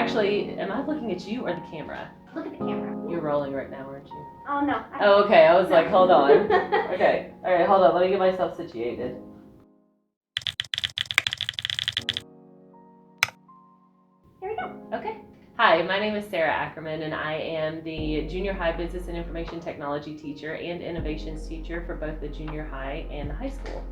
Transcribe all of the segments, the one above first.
Actually, am I looking at you or the camera? Look at the camera. You're rolling right now, aren't you? Oh, no. Oh, okay. I was like, hold on. Okay. All right, hold on. Let me get myself situated. Here we go. Okay. Hi, my name is Sarah Ackerman, and I am the junior high business and information technology teacher and innovations teacher for both the junior high and the high school.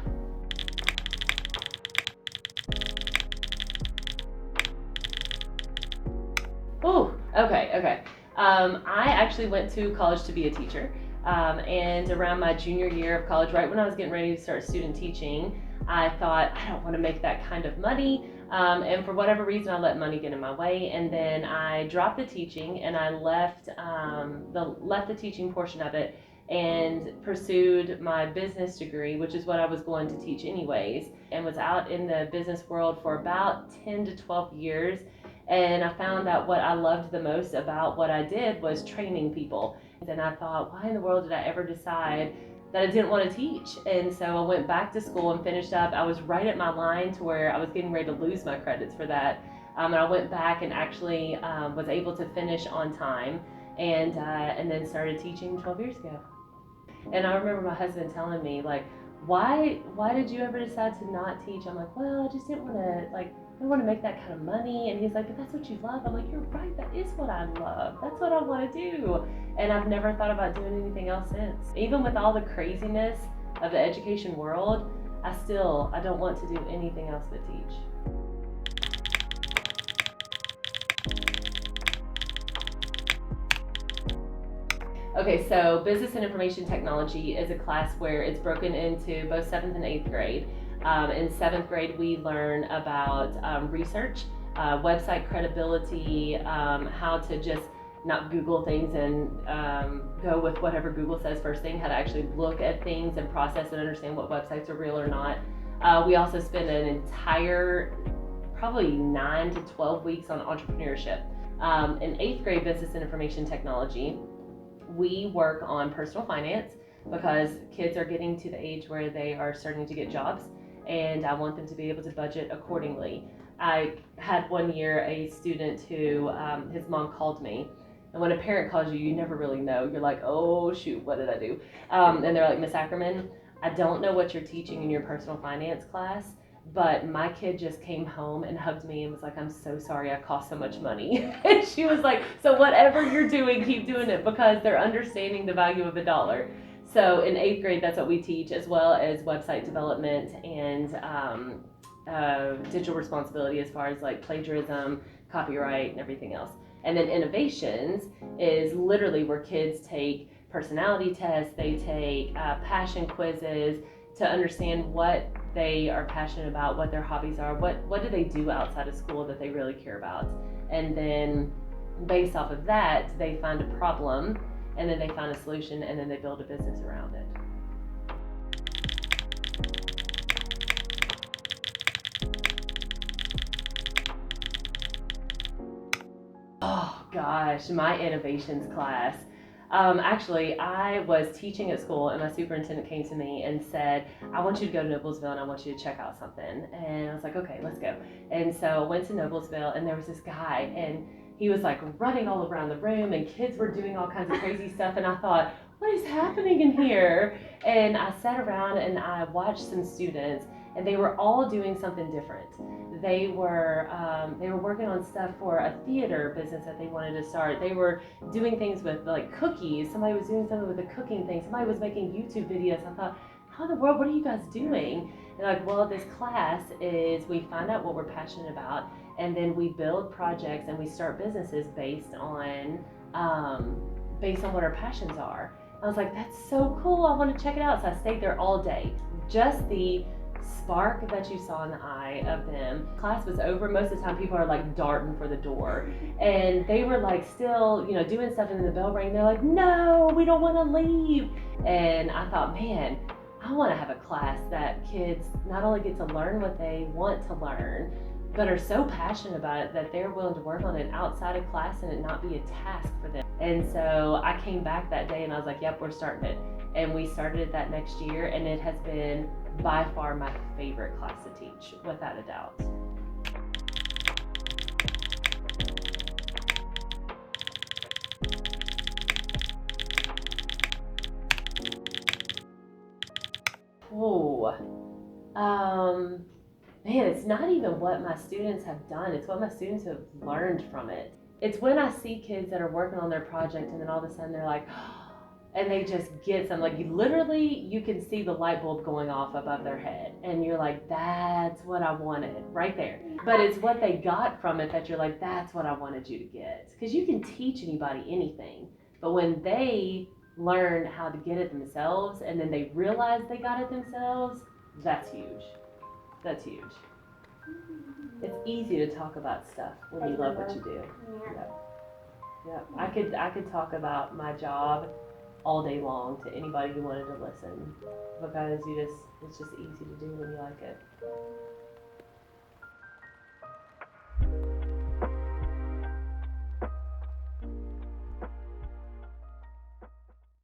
Oh, okay. I actually went to college to be a teacher, and around my junior year of college, right when I was getting ready to start student teaching, I thought, I don't want to make that kind of money, and for whatever reason, I let money get in my way, and then I dropped the teaching, and I left the teaching portion of it, and pursued my business degree, which is what I was going to teach anyways, and was out in the business world for about 10 to 12 years. And I found out what I loved the most about what I did was training people. And I thought, why in the world did I ever decide that I didn't want to teach? And so I went back to school and finished up. I was right at my line to where I was getting ready to lose my credits for that. And I went back and actually was able to finish on time, and then started teaching 12 years ago. And I remember my husband telling me, like, why did you ever decide to not teach? I'm like, well, I just didn't want to, I don't want to make that kind of money. And he's like, but that's what you love. I'm like, you're right, that is what I love. That's what I want to do. And I've never thought about doing anything else since. Even with all the craziness of the education world, I don't want to do anything else but teach. Okay, so business and information technology is a class where it's broken into both 7th and 8th grade. In 7th grade, we learn about research, website credibility, how to just not Google things and go with whatever Google says first thing, how to actually look at things and process and understand what websites are real or not. We also spend an entire, probably 9 to 12 weeks on entrepreneurship. In 8th grade business and information technology, we work on personal finance because kids are getting to the age where they are starting to get jobs, and I want them to be able to budget accordingly. I had one year a student who, his mom called me, and when a parent calls you, you never really know. You're like, oh shoot, what did I do? And they're like, Miss Ackerman, I don't know what you're teaching in your personal finance class, but my kid just came home and hugged me and was like, I'm so sorry I cost so much money. And she was like, so whatever you're doing, keep doing it, because they're understanding the value of $1. So in 8th grade, that's what we teach, as well as website development and digital responsibility as far as like plagiarism, copyright, and everything else. And then innovations is literally where kids take personality tests, they take passion quizzes to understand what they are passionate about, what their hobbies are, what do they do outside of school that they really care about. And then based off of that, they find a problem, and then they find a solution, and then they build a business around it. Oh gosh, my innovations class. Actually, I was teaching at school, and my superintendent came to me and said, I want you to go to Noblesville and I want you to check out something. And I was like, okay, let's go. And so I went to Noblesville, and there was this guy, and he was like running all around the room, and kids were doing all kinds of crazy stuff. And I thought, what is happening in here? And I sat around and I watched some students, and they were all doing something different. They were working on stuff for a theater business that they wanted to start. They were doing things with like cookies. Somebody was doing something with a cooking thing. Somebody was making YouTube videos. I thought, how in the world, what are you guys doing? And like, well, this class is we find out what we're passionate about, and then we build projects and we start businesses based on what our passions are. I was like, that's so cool. I want to check it out. So I stayed there all day. Just the spark that you saw in the eye of them. Class was over. Most of the time people are like darting for the door, and they were like still, doing stuff, and then the bell rang. They're like, no, we don't want to leave. And I thought, man, I want to have a class that kids not only get to learn what they want to learn, but are so passionate about it that they're willing to work on it outside of class and it not be a task for them. And so I came back that day and I was like, yep, we're starting it. And we started it that next year, and it has been by far my favorite class to teach, without a doubt. Oh, man, it's not even what my students have done. It's what my students have learned from it. It's when I see kids that are working on their project and then all of a sudden they're like, and they just get some, like, you can see the light bulb going off above their head and you're like, that's what I wanted right there. But it's what they got from it that you're like, that's what I wanted you to get. Because you can teach anybody anything, but when they learn how to get it themselves and then they realize they got it themselves, that's huge. That's huge. It's easy to talk about stuff when you love what you do. Yeah. Yeah, I could talk about my job all day long to anybody who wanted to listen because it's just easy to do when you like it.